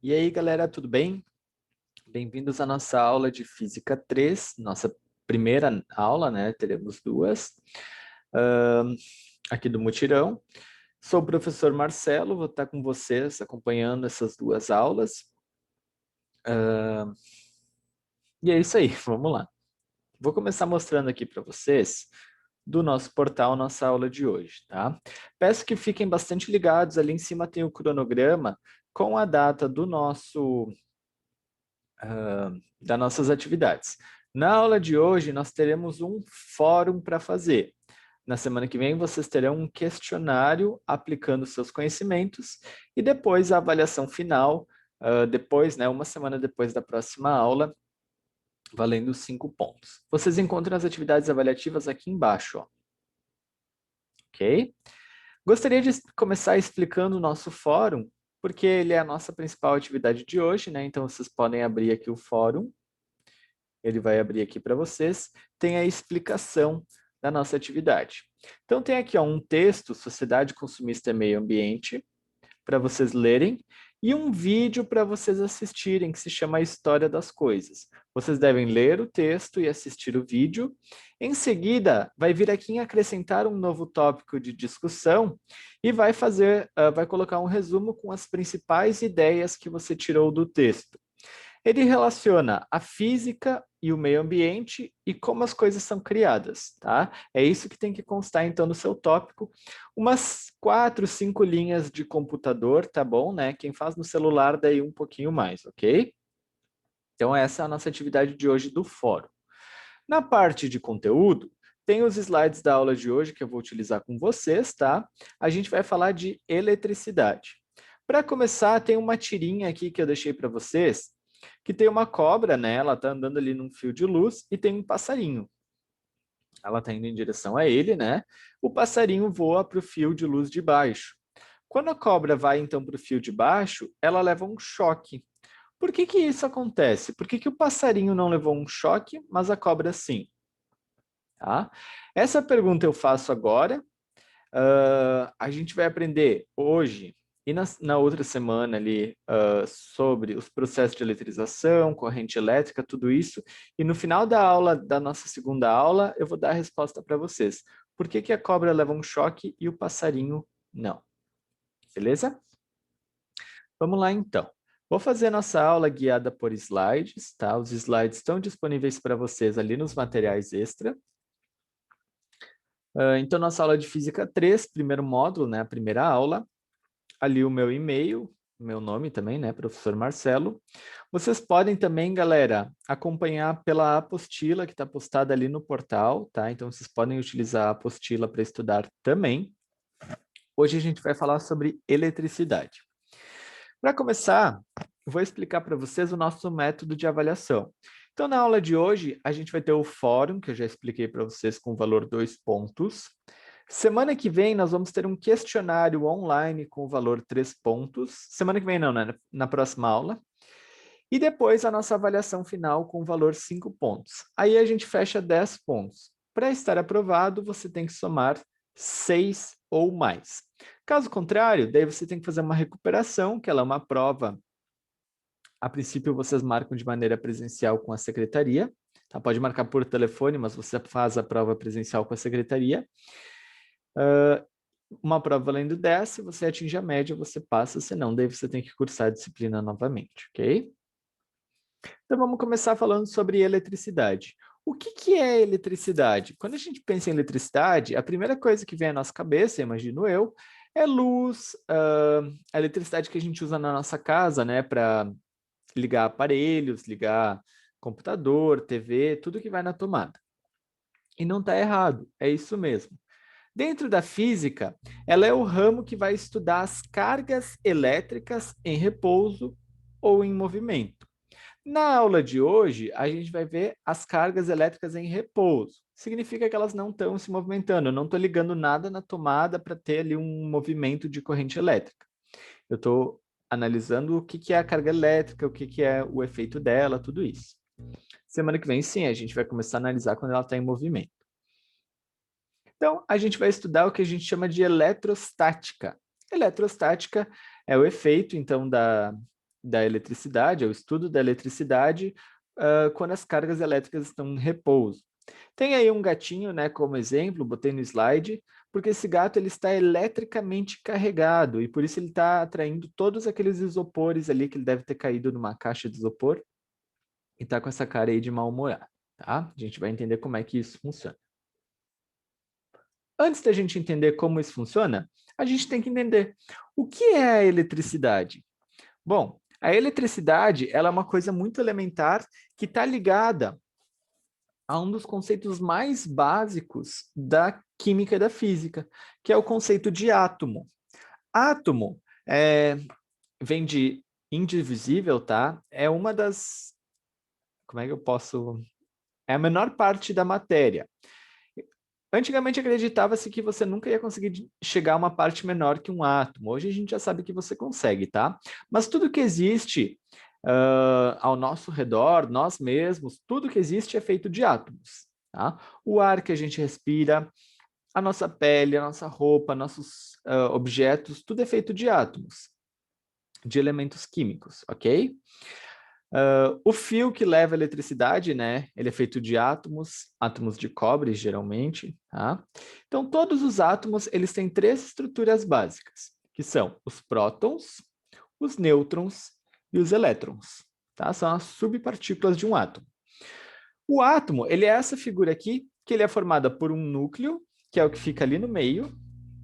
E aí, galera, tudo bem? Bem-vindos à nossa aula de Física 3, nossa primeira aula, né? Teremos duas, ahn, aqui do Mutirão. Sou o professor Marcelo, vou estar com vocês acompanhando essas duas aulas. E é isso aí, vamos lá. Vou começar mostrando aqui para vocês do nosso portal, nossa aula de hoje, tá? Peço que fiquem bastante ligados, ali em cima tem o cronograma com a data do das nossas atividades. Na aula de hoje, nós teremos um fórum para fazer. Na semana que vem, vocês terão um questionário aplicando seus conhecimentos e depois a avaliação final, depois, né, uma semana depois da próxima aula, valendo 5 pontos. Vocês encontram as atividades avaliativas aqui embaixo, ó. Ok? Gostaria de começar explicando o nosso fórum, porque ele é a nossa principal atividade de hoje, né? Então, vocês podem abrir aqui o fórum. Ele vai abrir aqui para vocês, tem a explicação da nossa atividade. Então tem aqui ó, um texto, Sociedade Consumista e Meio Ambiente, para vocês lerem, e um vídeo para vocês assistirem, que se chama A História das Coisas. Vocês devem ler o texto e assistir o vídeo. Em seguida, vai vir aqui em acrescentar um novo tópico de discussão e vai colocar um resumo com as principais ideias que você tirou do texto. Ele relaciona a física e o meio ambiente e como as coisas são criadas, tá? É isso que tem que constar, então, no seu tópico. Umas 4, 5 linhas de computador, tá bom, né? Quem faz no celular, daí um pouquinho mais, ok? Então, essa é a nossa atividade de hoje do fórum. Na parte de conteúdo, tem os slides da aula de hoje que eu vou utilizar com vocês, tá? A gente vai falar de eletricidade. Para começar, tem uma tirinha aqui que eu deixei para vocês, que tem uma cobra, né? Ela está andando ali num fio de luz e tem um passarinho. Ela está indo em direção a ele, né? O passarinho voa para o fio de luz de baixo. Quando a cobra vai então para o fio de baixo, ela leva um choque. Por que que isso acontece? Por que que o passarinho não levou um choque, mas a cobra sim? Tá? Essa pergunta eu faço agora. A gente vai aprender hoje e na outra semana ali sobre os processos de eletrização, corrente elétrica, tudo isso. E no final da aula, da nossa segunda aula, eu vou dar a resposta para vocês. Por que que a cobra leva um choque e o passarinho não? Beleza? Vamos lá então. Vou fazer a nossa aula guiada por slides, tá? Os slides estão disponíveis para vocês ali nos materiais extra. Então, nossa aula de Física 3, primeiro módulo, né? A primeira aula. Ali o meu e-mail, meu nome também, né, professor Marcelo. Vocês podem também, galera, acompanhar pela apostila que está postada ali no portal, tá? Então vocês podem utilizar a apostila para estudar também. Hoje a gente vai falar sobre eletricidade. Para começar, vou explicar para vocês o nosso método de avaliação. Então, na aula de hoje, a gente vai ter o fórum, que eu já expliquei para vocês com o valor 2 pontos. Semana que vem, nós vamos ter um questionário online com o valor 3 pontos. Semana que vem não, né? Na próxima aula. E depois a nossa avaliação final com o valor 5 pontos. Aí a gente fecha 10 pontos. Para estar aprovado, você tem que somar 6 ou mais. Caso contrário, daí você tem que fazer uma recuperação, que ela é uma prova. A princípio, vocês marcam de maneira presencial com a secretaria. Tá? Pode marcar por telefone, mas você faz a prova presencial com a secretaria. Uma prova valendo 10, se você atinge a média, você passa, senão daí você tem que cursar a disciplina novamente, ok? Então vamos começar falando sobre eletricidade. O que que é eletricidade? Quando a gente pensa em eletricidade, a primeira coisa que vem à nossa cabeça, imagino eu, é luz, a eletricidade que a gente usa na nossa casa, né, para ligar aparelhos, ligar computador, TV, tudo que vai na tomada. E não está errado, é isso mesmo. Dentro da física, ela é o ramo que vai estudar as cargas elétricas em repouso ou em movimento. Na aula de hoje, a gente vai ver as cargas elétricas em repouso. Significa que elas não estão se movimentando. Eu não estou ligando nada na tomada para ter ali um movimento de corrente elétrica. Eu estou analisando o que que é a carga elétrica, o que que é o efeito dela, tudo isso. Semana que vem, sim, a gente vai começar a analisar quando ela está em movimento. Então, a gente vai estudar o que a gente chama de eletrostática. Eletrostática é o efeito, então, da eletricidade, é o estudo da eletricidade quando as cargas elétricas estão em repouso. Tem aí um gatinho, né, como exemplo, botei no slide, porque esse gato ele está eletricamente carregado e por isso ele está atraindo todos aqueles isopores ali que ele deve ter caído numa caixa de isopor e está com essa cara aí de mal-humorado, tá? A gente vai entender como é que isso funciona. Antes da gente entender como isso funciona, a gente tem que entender o que é a eletricidade. Bom, a eletricidade ela é uma coisa muito elementar que está ligada a um dos conceitos mais básicos da química e da física, que é o conceito de átomo. Átomo vem de indivisível, tá? É uma das... Como é que eu posso... É a menor parte da matéria. Antigamente acreditava-se que você nunca ia conseguir chegar a uma parte menor que um átomo. Hoje a gente já sabe que você consegue, tá? Mas tudo que existe ao nosso redor, nós mesmos, tudo que existe é feito de átomos, tá? O ar que a gente respira, a nossa pele, a nossa roupa, nossos objetos, tudo é feito de átomos, de elementos químicos, ok? O fio que leva a eletricidade, né? Ele é feito de átomos, átomos de cobre, geralmente, tá? Então, todos os átomos, eles têm três estruturas básicas, que são os prótons, os nêutrons e os elétrons, tá? São as subpartículas de um átomo. O átomo, ele é essa figura aqui, que ele é formada por um núcleo, que é o que fica ali no meio,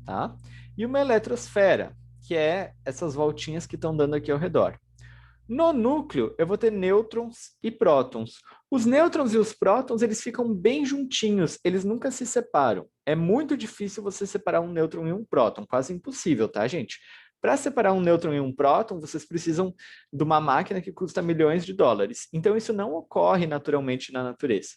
tá? E uma eletrosfera, que é essas voltinhas que estão dando aqui ao redor. No núcleo, eu vou ter nêutrons e prótons. Os nêutrons e os prótons, eles ficam bem juntinhos, eles nunca se separam. É muito difícil você separar um nêutron e um próton, quase impossível, tá, gente? Para separar um nêutron e um próton, vocês precisam de uma máquina que custa milhões de dólares. Então, isso não ocorre naturalmente na natureza,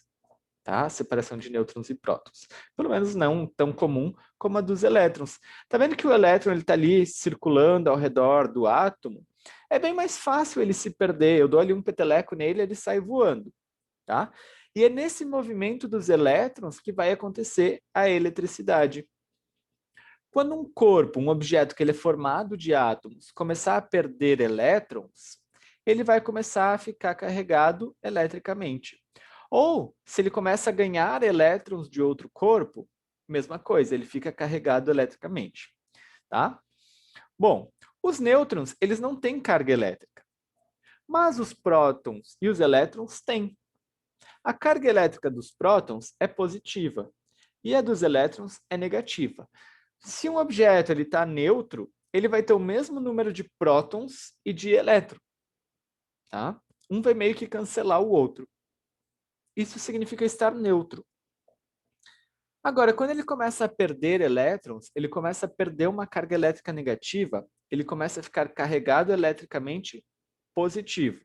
tá? A separação de nêutrons e prótons. Pelo menos não tão comum como a dos elétrons. Tá vendo que o elétron está ali circulando ao redor do átomo? É bem mais fácil ele se perder. Eu dou ali um peteleco nele, ele sai voando, tá? E é nesse movimento dos elétrons que vai acontecer a eletricidade. Quando um corpo, um objeto que ele é formado de átomos, começar a perder elétrons, ele vai começar a ficar carregado eletricamente. Ou, se ele começa a ganhar elétrons de outro corpo, mesma coisa, ele fica carregado eletricamente, tá? Bom, os nêutrons, eles não têm carga elétrica, mas os prótons e os elétrons têm. A carga elétrica dos prótons é positiva e a dos elétrons é negativa. Se um objeto está neutro, ele vai ter o mesmo número de prótons e de elétrons, tá? Um vai meio que cancelar o outro. Isso significa estar neutro. Agora, quando ele começa a perder elétrons, ele começa a perder uma carga elétrica negativa, ele começa a ficar carregado eletricamente positivo.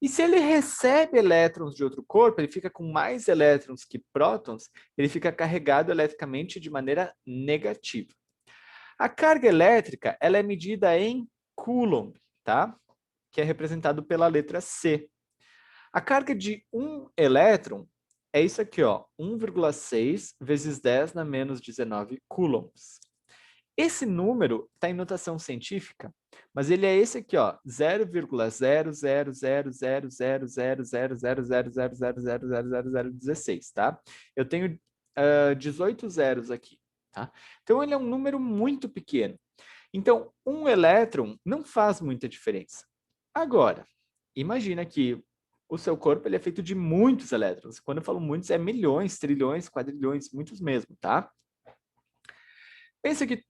E se ele recebe elétrons de outro corpo, ele fica com mais elétrons que prótons, ele fica carregado eletricamente de maneira negativa. A carga elétrica, ela é medida em Coulomb, tá? Que é representado pela letra C. A carga de um elétron é isso aqui, ó, 1,6 vezes 10 na menos 19 coulombs. Esse número está em notação científica, mas ele é esse aqui, ó, 0,0000000000000000016, tá? Eu tenho 18 zeros aqui, tá? Então ele é um número muito pequeno. Então, um elétron não faz muita diferença. Agora, imagina que o seu corpo ele é feito de muitos elétrons. Quando eu falo muitos, é milhões, trilhões, quadrilhões, muitos mesmo, tá? Pensa que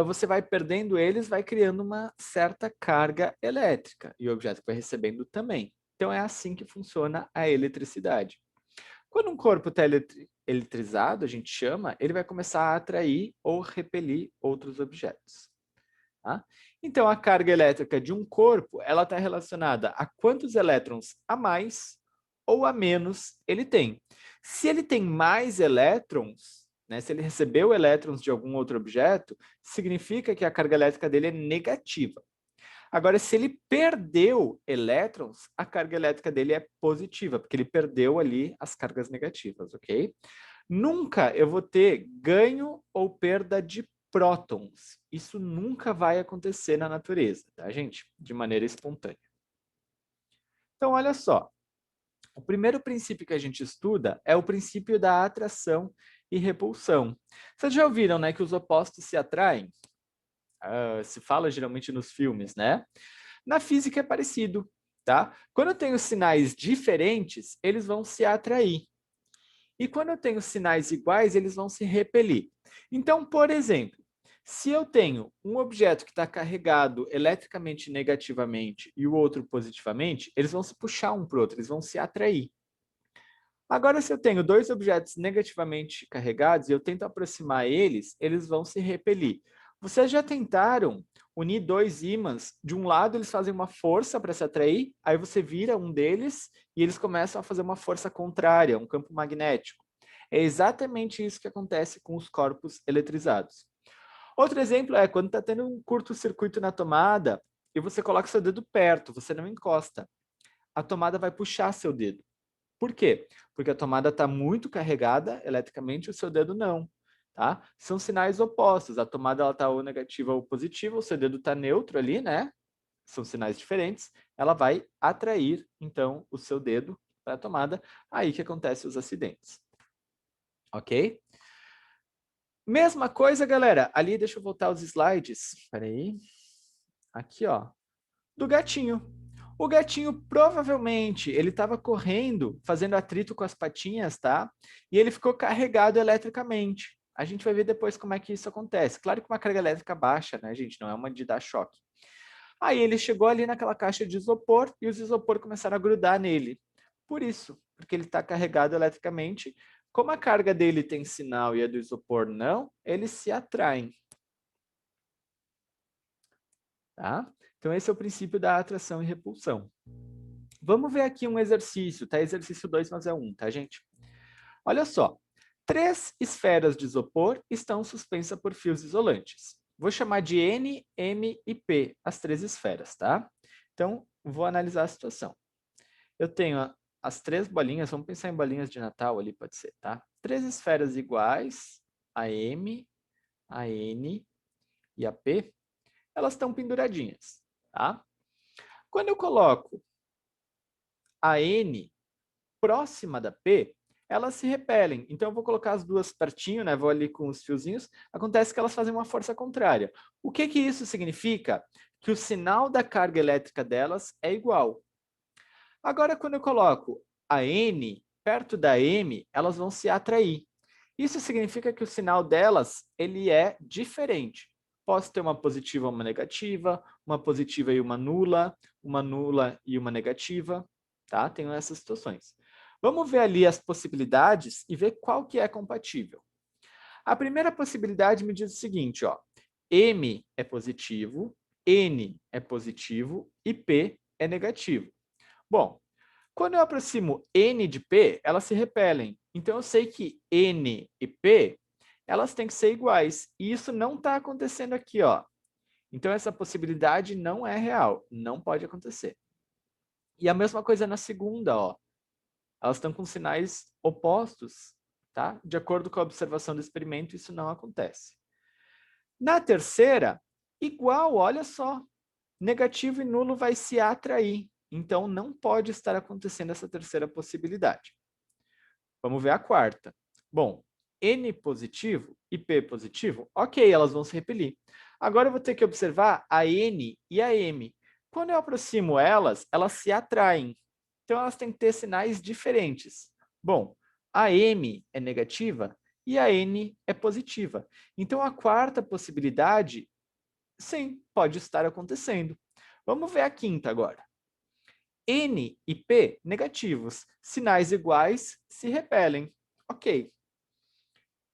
você vai perdendo eles, vai criando uma certa carga elétrica e o objeto vai recebendo também. Então é assim que funciona a eletricidade. Quando um corpo está eletrizado, a gente chama, ele vai começar a atrair ou repelir outros objetos. Tá? Então a carga elétrica de um corpo, ela está relacionada a quantos elétrons a mais ou a menos ele tem. Se ele tem mais elétrons, né, se ele recebeu elétrons de algum outro objeto, significa que a carga elétrica dele é negativa. Agora, se ele perdeu elétrons, a carga elétrica dele é positiva, porque ele perdeu ali as cargas negativas, ok? Nunca eu vou ter ganho ou perda de prótons. Isso nunca vai acontecer na natureza, tá, gente? De maneira espontânea. Então, olha só. O primeiro princípio que a gente estuda é o princípio da atração e repulsão. Vocês já ouviram, né, que os opostos se atraem? Se fala geralmente nos filmes, né? Na física é parecido, tá? Quando eu tenho sinais diferentes, eles vão se atrair. E quando eu tenho sinais iguais, eles vão se repelir. Então, por exemplo, se eu tenho um objeto que está carregado eletricamente negativamente e o outro positivamente, eles vão se puxar um para o outro, eles vão se atrair. Agora, se eu tenho dois objetos negativamente carregados e eu tento aproximar eles, eles vão se repelir. Vocês já tentaram unir dois ímãs? De um lado, eles fazem uma força para se atrair, aí você vira um deles e eles começam a fazer uma força contrária, um campo magnético. É exatamente isso que acontece com os corpos eletrizados. Outro exemplo é quando está tendo um curto-circuito na tomada e você coloca seu dedo perto, você não encosta. A tomada vai puxar seu dedo. Por quê? Porque a tomada está muito carregada eletricamente, o seu dedo não. Tá? São sinais opostos. A tomada está ou negativa ou positiva, o seu dedo está neutro ali, né? São sinais diferentes. Ela vai atrair, então, o seu dedo para a tomada. Aí que acontecem os acidentes. Ok? Mesma coisa, galera. Ali, deixa eu voltar os slides. Espera aí. Aqui, ó. Do gatinho. O gatinho provavelmente ele estava correndo, fazendo atrito com as patinhas, tá? E ele ficou carregado eletricamente. A gente vai ver depois como é que isso acontece. Claro que uma carga elétrica baixa, né, gente? Não é uma de dar choque. Aí ele chegou ali naquela caixa de isopor e os isopor começaram a grudar nele. Por isso, porque ele está carregado eletricamente. Como a carga dele tem sinal e a do isopor não, eles se atraem. Tá? Então, esse é o princípio da atração e repulsão. Vamos ver aqui um exercício, tá? Exercício 2, mas é 1, tá, gente? Olha só. 3 esferas de isopor estão suspensas por fios isolantes. Vou chamar de N, M e P, as 3 esferas, tá? Então, vou analisar a situação. Eu tenho as 3 bolinhas, vamos pensar em bolinhas de Natal ali, pode ser, tá? 3 esferas iguais, a M, a N e a P, elas estão penduradinhas, tá? Quando eu coloco a N próxima da P, elas se repelem. Então, eu vou colocar as duas pertinho, né? Vou ali com os fiozinhos. Acontece que elas fazem uma força contrária. O que que isso significa? Que o sinal da carga elétrica delas é igual. Agora, quando eu coloco a N perto da M, elas vão se atrair. Isso significa que o sinal delas ele é diferente. Posso ter uma positiva e uma positiva e uma nula e uma negativa, tá? Tenho essas situações. Vamos ver ali as possibilidades e ver qual que é compatível. A primeira possibilidade me diz o seguinte, ó. M é positivo, N é positivo e P é negativo. Bom, quando eu aproximo N de P, elas se repelem. Então, eu sei que N e P, elas têm que ser iguais. E isso não está acontecendo aqui, ó. Então, essa possibilidade não é real. Não pode acontecer. E a mesma coisa na segunda, ó. Elas estão com sinais opostos, tá? De acordo com a observação do experimento, isso não acontece. Na terceira, igual, olha só. Negativo e nulo vai se atrair. Então, não pode estar acontecendo essa terceira possibilidade. Vamos ver a quarta. Bom, N positivo e P positivo, ok, elas vão se repelir. Agora eu vou ter que observar a N e a M. Quando eu aproximo elas, elas se atraem. Então, elas têm que ter sinais diferentes. Bom, a M é negativa e a N é positiva. Então, a quarta possibilidade, sim, pode estar acontecendo. Vamos ver a quinta agora. N e P negativos. Sinais iguais se repelem. Ok.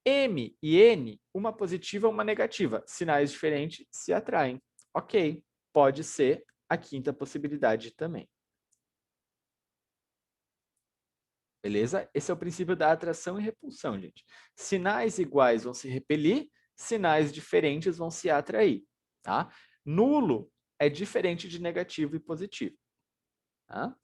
M e N, uma positiva e uma negativa. Sinais diferentes se atraem. Ok. Pode ser a quinta possibilidade também. Beleza? Esse é o princípio da atração e repulsão, gente. Sinais iguais vão se repelir, sinais diferentes vão se atrair. Tá? Nulo é diferente de negativo e positivo. Tá?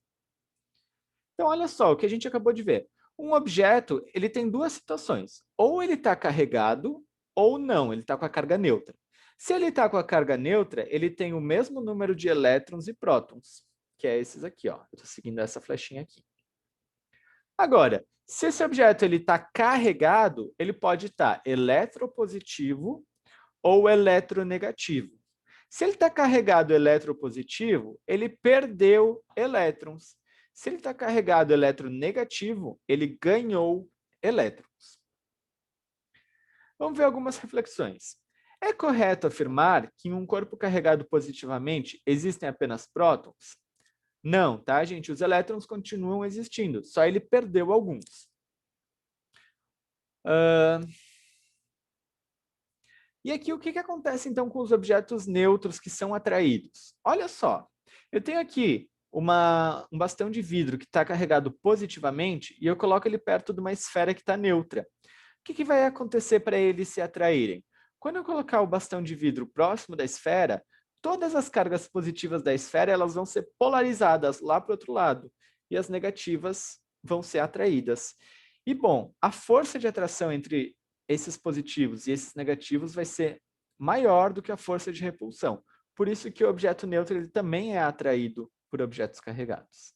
Então, olha só o que a gente acabou de ver. Um objeto ele tem duas situações. Ou ele está carregado, ou não, ele está com a carga neutra. Se ele está com a carga neutra, ele tem o mesmo número de elétrons e prótons, que é esses aqui, ó. Eu estou seguindo essa flechinha aqui. Agora, se esse objeto está carregado, ele pode estar eletropositivo ou eletronegativo. Se ele está carregado eletropositivo, ele perdeu elétrons. Se ele está carregado eletronegativo, ele ganhou elétrons. Vamos ver algumas reflexões. É correto afirmar que em um corpo carregado positivamente existem apenas prótons? Não, tá, gente? Os elétrons continuam existindo, só ele perdeu alguns. E aqui, o que acontece, então, com os objetos neutros que são atraídos? Olha só, eu tenho aqui um bastão de vidro que está carregado positivamente e eu coloco ele perto de uma esfera que está neutra. O que vai acontecer para eles se atraírem? Quando eu colocar o bastão de vidro próximo da esfera, todas as cargas positivas da esfera elas vão ser polarizadas lá para o outro lado e as negativas vão ser atraídas. E, bom, a força de atração entre esses positivos e esses negativos vai ser maior do que a força de repulsão. Por isso que o objeto neutro ele também é atraído por objetos carregados.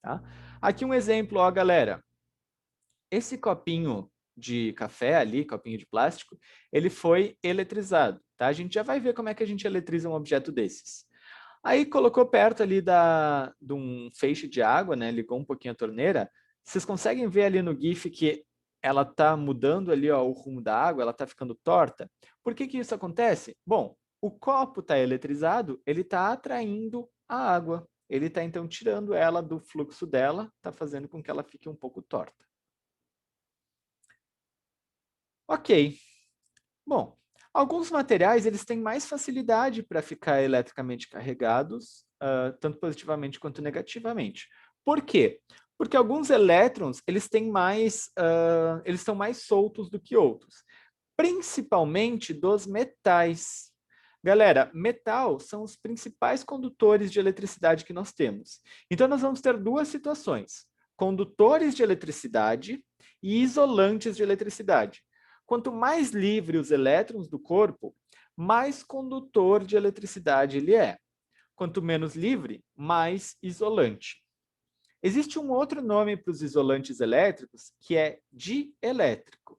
Tá? Aqui um exemplo, ó, galera. Esse copinho de café ali, copinho de plástico, ele foi eletrizado. Tá? A gente já vai ver como é que a gente eletriza um objeto desses. Aí colocou perto ali de um feixe de água, né? Ligou um pouquinho a torneira. Vocês conseguem ver ali no GIF que ela está mudando ali, ó, o rumo da água, ela está ficando torta. Por que isso acontece? Bom, o copo está eletrizado, ele está atraindo a água. Ele está, então, tirando ela do fluxo dela, está fazendo com que ela fique um pouco torta. Ok. Bom, alguns materiais eles têm mais facilidade para ficar eletricamente carregados, tanto positivamente quanto negativamente. Por quê? Porque alguns elétrons eles eles estão mais soltos do que outros, principalmente dos metais. Galera, metal são os principais condutores de eletricidade que nós temos. Então, nós vamos ter duas situações: condutores de eletricidade e isolantes de eletricidade. Quanto mais livre os elétrons do corpo, mais condutor de eletricidade ele é. Quanto menos livre, mais isolante. Existe um outro nome para os isolantes elétricos, que é dielétrico.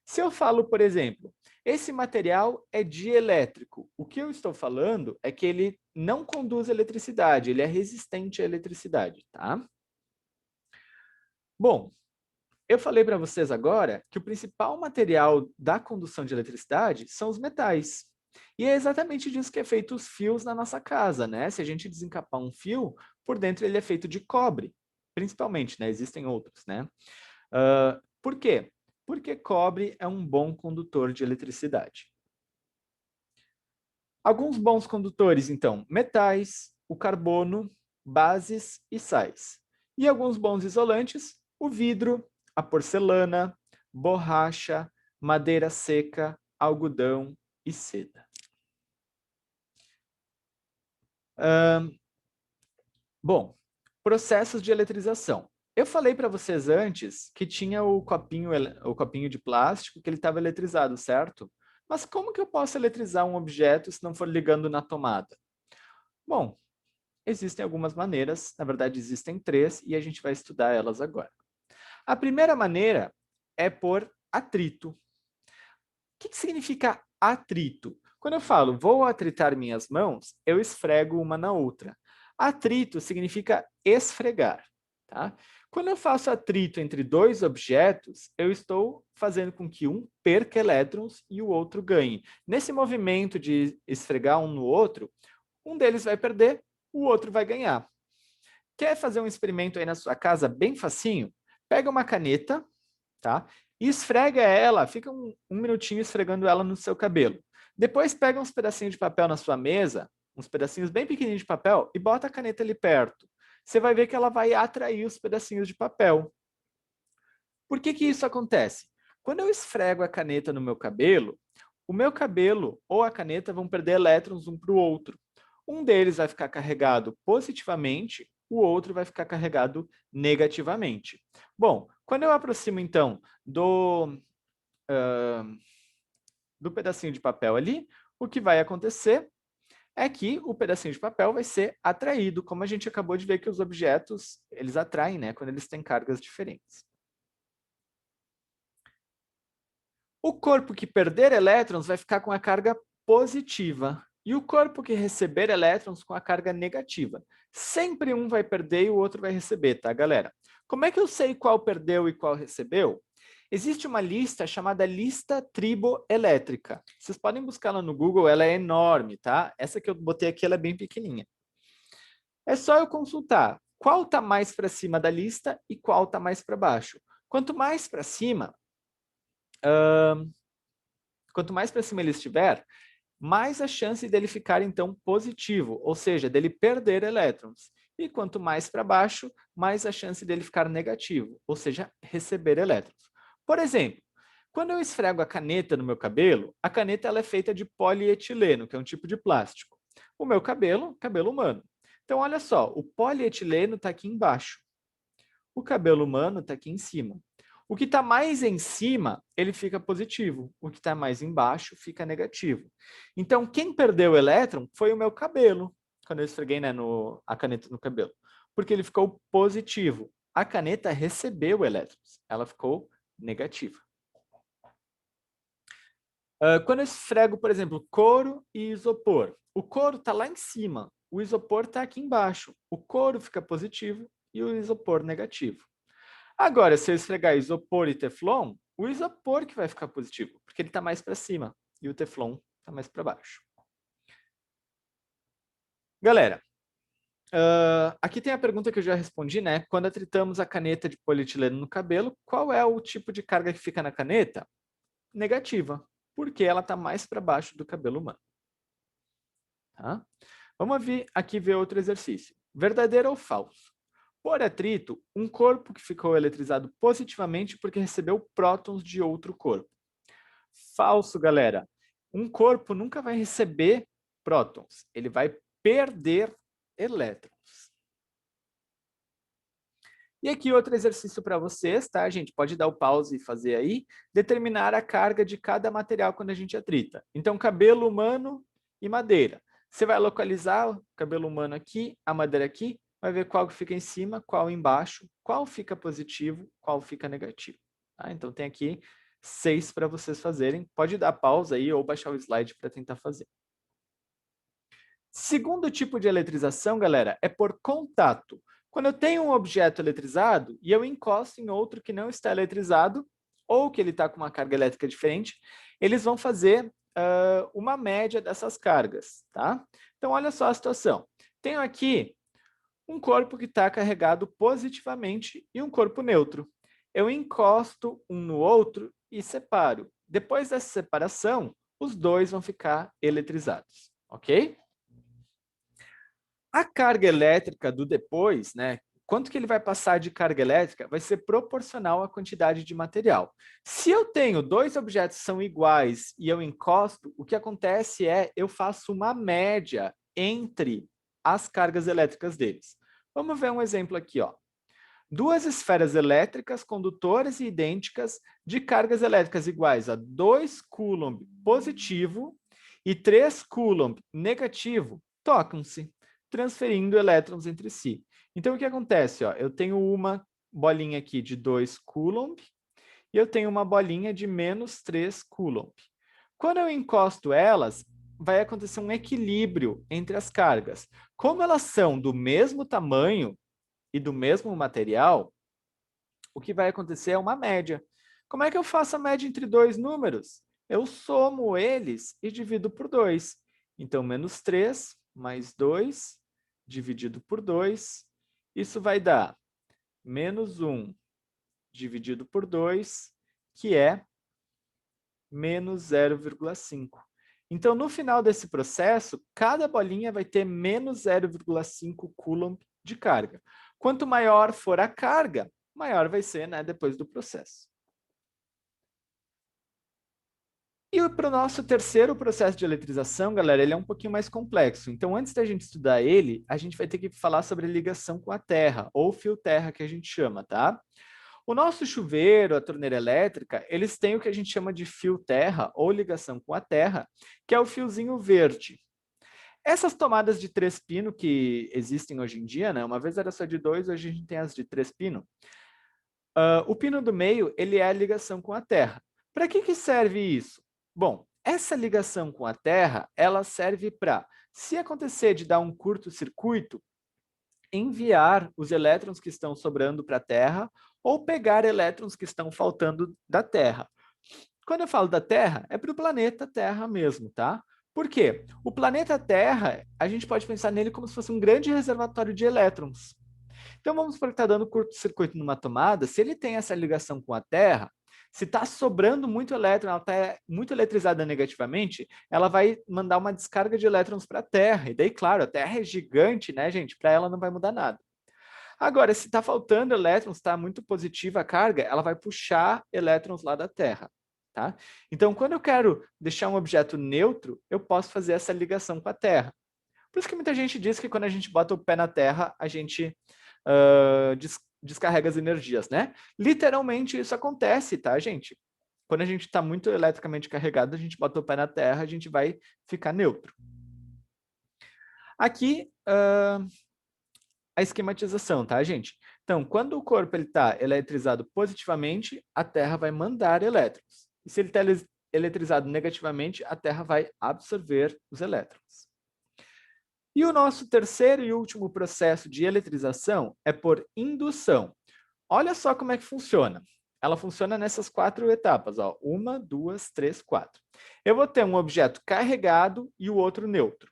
Se eu falo, por exemplo, esse material é dielétrico, o que eu estou falando é que ele não conduz eletricidade, ele é resistente à eletricidade, tá? Bom, eu falei para vocês agora que o principal material da condução de eletricidade são os metais. E é exatamente disso que é feito os fios na nossa casa, né? Se a gente desencapar um fio, por dentro ele é feito de cobre, principalmente, né? Existem outros, né? Por quê? Porque cobre é um bom condutor de eletricidade. Alguns bons condutores, então, metais, o carbono, bases e sais. E alguns bons isolantes, o vidro, a porcelana, borracha, madeira seca, algodão e seda. Bom, processos de eletrização. Eu falei para vocês antes que tinha o copinho de plástico que ele estava eletrizado, certo? Mas como que eu posso eletrizar um objeto se não for ligando na tomada? Bom, existem algumas maneiras, na verdade existem três, e a gente vai estudar elas agora. A primeira maneira é por atrito. O que significa atrito? Quando eu falo vou atritar minhas mãos, eu esfrego uma na outra. Atrito significa esfregar. Tá? Quando eu faço atrito entre dois objetos, eu estou fazendo com que um perca elétrons e o outro ganhe. Nesse movimento de esfregar um no outro, um deles vai perder, o outro vai ganhar. Quer fazer um experimento aí na sua casa bem facinho? Pega uma caneta, tá? E esfrega ela, fica um minutinho esfregando ela no seu cabelo. Depois pega uns pedacinhos de papel na sua mesa, uns pedacinhos bem pequenininhos de papel, e bota a caneta ali perto. Você vai ver que ela vai atrair os pedacinhos de papel. Por que isso acontece? Quando eu esfrego a caneta no meu cabelo, o meu cabelo ou a caneta vão perder elétrons um para o outro. Um deles vai ficar carregado positivamente, o outro vai ficar carregado negativamente. Bom, quando eu aproximo, então, do pedacinho de papel ali, o que vai acontecer é que o pedacinho de papel vai ser atraído, como a gente acabou de ver que os objetos, eles atraem, né, quando eles têm cargas diferentes. O corpo que perder elétrons vai ficar com a carga positiva e o corpo que receber elétrons com a carga negativa. Sempre um vai perder e o outro vai receber, tá, galera? Como é que eu sei qual perdeu e qual recebeu? Existe uma lista chamada lista triboelétrica. Vocês podem buscar ela no Google, ela é enorme, tá? Essa que eu botei aqui, ela é bem pequenininha. É só eu consultar qual está mais para cima da lista e qual está mais para baixo. Quanto mais para cima, ele estiver, mais a chance dele ficar, então, positivo, ou seja, dele perder elétrons. E quanto mais para baixo, mais a chance dele ficar negativo, ou seja, receber elétrons. Por exemplo, quando eu esfrego a caneta no meu cabelo, a caneta ela é feita de polietileno, que é um tipo de plástico. O meu cabelo, cabelo humano. Então, olha só, o polietileno está aqui embaixo. O cabelo humano está aqui em cima. O que está mais em cima, ele fica positivo. O que está mais embaixo fica negativo. Então, quem perdeu o elétron foi o meu cabelo, quando eu esfreguei, né, a caneta no cabelo. Porque ele ficou positivo. A caneta recebeu elétrons. Ela ficou negativa. Quando eu esfrego, por exemplo, couro e isopor, o couro está lá em cima, o isopor está aqui embaixo. O couro fica positivo e o isopor negativo. Agora, se eu esfregar isopor e teflon, o isopor que vai ficar positivo, porque ele está mais para cima e o teflon está mais para baixo. Galera, aqui tem a pergunta que eu já respondi, né? Quando atritamos a caneta de polietileno no cabelo, qual é o tipo de carga que fica na caneta? Negativa, porque ela está mais para baixo do cabelo humano. Tá? Vamos aqui ver outro exercício. Verdadeiro ou falso? Por atrito, um corpo que ficou eletrizado positivamente porque recebeu prótons de outro corpo. Falso, galera. Um corpo nunca vai receber prótons. Ele vai perder elétrons. E aqui outro exercício para vocês, tá, gente? Pode dar o pause e fazer aí. Determinar a carga de cada material quando a gente atrita. Então, cabelo humano e madeira. Você vai localizar o cabelo humano aqui, a madeira aqui, vai ver qual fica em cima, qual embaixo, qual fica positivo, qual fica negativo. Tá? Então, tem aqui 6 para vocês fazerem. Pode dar pausa aí ou baixar o slide para tentar fazer. Segundo tipo de eletrização, galera, é por contato. Quando eu tenho um objeto eletrizado e eu encosto em outro que não está eletrizado, ou que ele está com uma carga elétrica diferente, eles vão fazer uma média dessas cargas, tá? Então, olha só a situação. Tenho aqui um corpo que está carregado positivamente e um corpo neutro. Eu encosto um no outro e separo. Depois dessa separação, os dois vão ficar eletrizados, ok? A carga elétrica do depois, né? Quanto que ele vai passar de carga elétrica vai ser proporcional à quantidade de material. Se eu tenho dois objetos que são iguais e eu encosto, o que acontece é eu faço uma média entre as cargas elétricas deles. Vamos ver um exemplo aqui, ó. Duas esferas elétricas condutoras e idênticas de cargas elétricas iguais a 2 coulomb positivo e 3 coulomb negativo tocam-se, transferindo elétrons entre si. Então, o que acontece? Ó, eu tenho uma bolinha aqui de 2 coulomb e eu tenho uma bolinha de menos 3 coulomb. Quando eu encosto elas, vai acontecer um equilíbrio entre as cargas. Como elas são do mesmo tamanho e do mesmo material, o que vai acontecer é uma média. Como é que eu faço a média entre dois números? Eu somo eles e divido por 2. Então, menos 3 mais 2 dividido por 2, isso vai dar menos 1 dividido por 2, que é menos 0,5. Então, no final desse processo, cada bolinha vai ter menos 0,5 coulomb de carga. Quanto maior for a carga, maior vai ser, né, depois do processo. E para o nosso terceiro processo de eletrização, galera, ele é um pouquinho mais complexo. Então, antes da gente estudar ele, a gente vai ter que falar sobre a ligação com a Terra, ou fio-terra, que a gente chama, tá? O nosso chuveiro, a torneira elétrica, eles têm o que a gente chama de fio-terra ou ligação com a terra, que é o fiozinho verde. Essas tomadas de 3 pinos que existem hoje em dia, né? Uma vez era só de 2, hoje a gente tem as de 3 pinos. O pino do meio, ele é a ligação com a terra. Para que serve isso? Bom, essa ligação com a terra, ela serve para, se acontecer de dar um curto-circuito, enviar os elétrons que estão sobrando para a Terra ou pegar elétrons que estão faltando da Terra. Quando eu falo da Terra, é para o planeta Terra mesmo, tá? Por quê? O planeta Terra, a gente pode pensar nele como se fosse um grande reservatório de elétrons. Então, vamos supor que está dando curto-circuito numa tomada, se ele tem essa ligação com a Terra, se está sobrando muito elétron, ela está muito eletrizada negativamente, ela vai mandar uma descarga de elétrons para a Terra. E daí, claro, a Terra é gigante, né, gente? Para ela não vai mudar nada. Agora, se está faltando elétrons, está muito positiva a carga, ela vai puxar elétrons lá da Terra. Tá? Então, quando eu quero deixar um objeto neutro, eu posso fazer essa ligação com a Terra. Por isso que muita gente diz que quando a gente bota o pé na Terra, a gente descarrega as energias, né? Literalmente isso acontece, tá, gente? Quando a gente está muito eletricamente carregado, a gente bota o pé na Terra, a gente vai ficar neutro. Aqui, a esquematização, tá, gente? Então, quando o corpo está eletrizado positivamente, a Terra vai mandar elétrons. E se ele está eletrizado negativamente, a Terra vai absorver os elétrons. E o nosso terceiro e último processo de eletrização é por indução. Olha só como é que funciona. Ela funciona nessas 4 etapas, ó. 1, 2, 3, 4. Eu vou ter um objeto carregado e o outro neutro.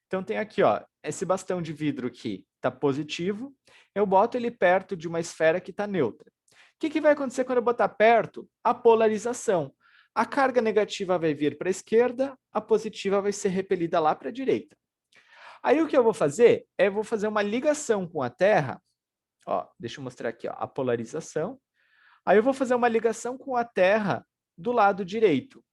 Então tem aqui, ó, esse bastão de vidro aqui está positivo. Eu boto ele perto de uma esfera que está neutra. O que vai acontecer quando eu botar perto? A polarização. A carga negativa vai vir para a esquerda, a positiva vai ser repelida lá para a direita. Aí o que eu vou fazer? Eu vou fazer uma ligação com a Terra. Ó, deixa eu mostrar aqui, ó, a polarização. Aí eu vou fazer uma ligação com a Terra do lado direito. O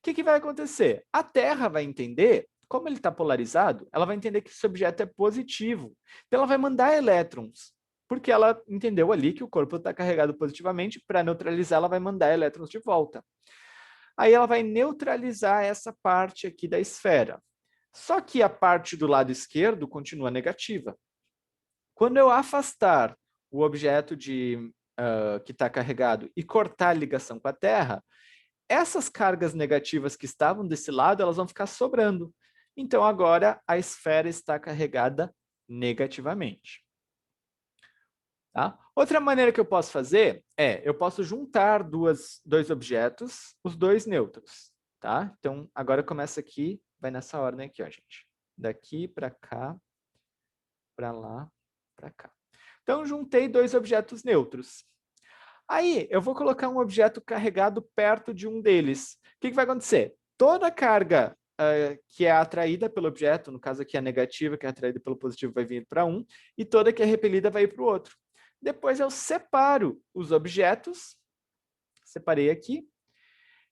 que vai acontecer? A Terra vai entender, como ele está polarizado, ela vai entender que esse objeto é positivo. Então ela vai mandar elétrons, porque ela entendeu ali que o corpo está carregado positivamente, para neutralizar ela vai mandar elétrons de volta. Aí ela vai neutralizar essa parte aqui da esfera. Só que a parte do lado esquerdo continua negativa. Quando eu afastar o objeto que está carregado e cortar a ligação com a Terra, essas cargas negativas que estavam desse lado, elas vão ficar sobrando. Então, agora, a esfera está carregada negativamente. Tá? Outra maneira que eu posso fazer é, eu posso juntar dois objetos, os dois neutros. Tá? Então, agora começa aqui, vai nessa ordem aqui, ó, gente. Daqui para cá, para lá, para cá. Então, juntei 2 objetos neutros. Aí, eu vou colocar um objeto carregado perto de um deles. O que vai acontecer? Toda a carga que é atraída pelo objeto, no caso aqui a negativa, que é atraída pelo positivo, vai vir para um, e toda que é repelida vai ir para o outro. Depois eu separo os objetos, separei aqui,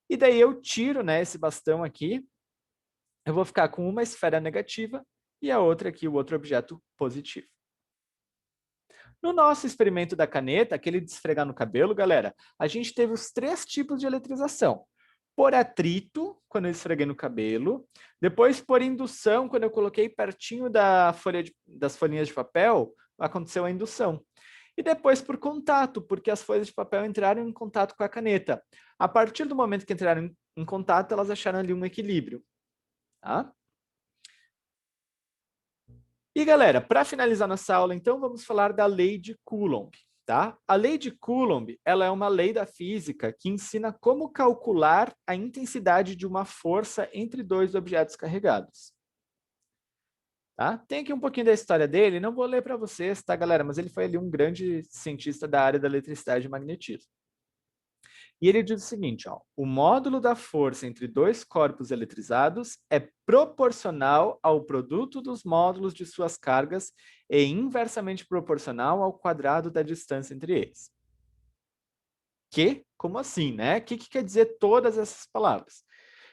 e daí eu tiro, né, esse bastão aqui, eu vou ficar com uma esfera negativa e a outra aqui, o outro objeto positivo. No nosso experimento da caneta, aquele de esfregar no cabelo, galera, a gente teve os 3 tipos de eletrização. Por atrito, quando eu esfreguei no cabelo. Depois, por indução, quando eu coloquei pertinho das folhinhas de papel, aconteceu a indução. E depois por contato, porque as folhas de papel entraram em contato com a caneta. A partir do momento que entraram em contato, elas acharam ali um equilíbrio. Tá? E, galera, para finalizar nossa aula, então, vamos falar da lei de Coulomb. Tá? A lei de Coulomb, ela é uma lei da física que ensina como calcular a intensidade de uma força entre 2 objetos carregados. Tá? Tem aqui um pouquinho da história dele, não vou ler para vocês, tá, galera? Mas ele foi ali um grande cientista da área da eletricidade e magnetismo. E ele diz o seguinte, ó, o módulo da força entre 2 corpos eletrizados é proporcional ao produto dos módulos de suas cargas e inversamente proporcional ao quadrado da distância entre eles. Como assim, né? O que quer dizer todas essas palavras?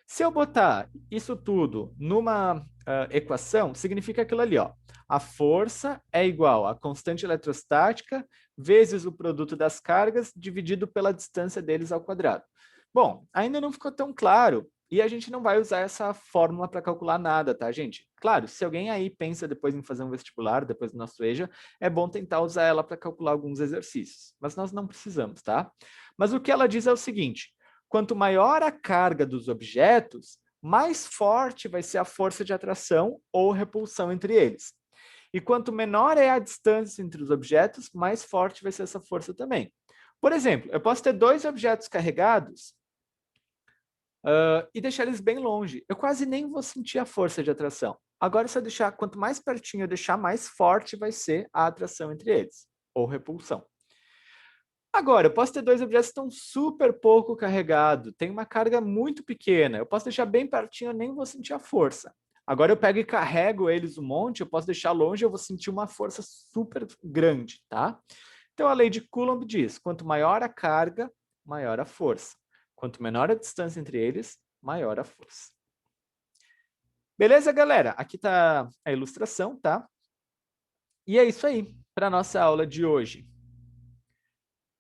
Se eu botar isso tudo numa equação, significa aquilo ali, ó. A força é igual à constante eletrostática vezes o produto das cargas dividido pela distância deles ao quadrado. Bom, ainda não ficou tão claro e a gente não vai usar essa fórmula para calcular nada, tá, gente? Claro, se alguém aí pensa depois em fazer um vestibular, depois do nosso EJA, é bom tentar usar ela para calcular alguns exercícios, mas nós não precisamos, tá? Mas o que ela diz é o seguinte: quanto maior a carga dos objetos, mais forte vai ser a força de atração ou repulsão entre eles. E quanto menor é a distância entre os objetos, mais forte vai ser essa força também. Por exemplo, eu posso ter dois objetos carregados e deixar eles bem longe. Eu quase nem vou sentir a força de atração. Agora, se eu deixar, quanto mais pertinho eu deixar, mais forte vai ser a atração entre eles, ou repulsão. Agora, eu posso ter dois objetos que estão super pouco carregados, tem uma carga muito pequena. Eu posso deixar bem pertinho, eu nem vou sentir a força. Agora eu pego e carrego eles um monte, eu posso deixar longe, eu vou sentir uma força super grande, tá? Então a lei de Coulomb diz: quanto maior a carga, maior a força. Quanto menor a distância entre eles, maior a força. Beleza, galera? Aqui está a ilustração, tá? E é isso aí para a nossa aula de hoje.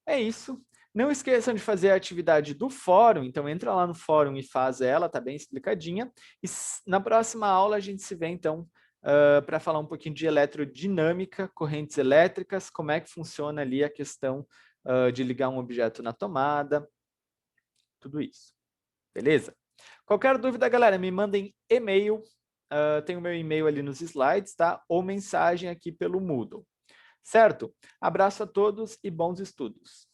É isso. Não esqueçam de fazer a atividade do fórum, então entra lá no fórum e faz ela, tá bem explicadinha. E na próxima aula a gente se vê, então, para falar um pouquinho de eletrodinâmica, correntes elétricas, como é que funciona ali a questão de ligar um objeto na tomada, tudo isso. Beleza? Qualquer dúvida, galera, me mandem e-mail, tem o meu e-mail ali nos slides, tá? Ou mensagem aqui pelo Moodle. Certo? Abraço a todos e bons estudos.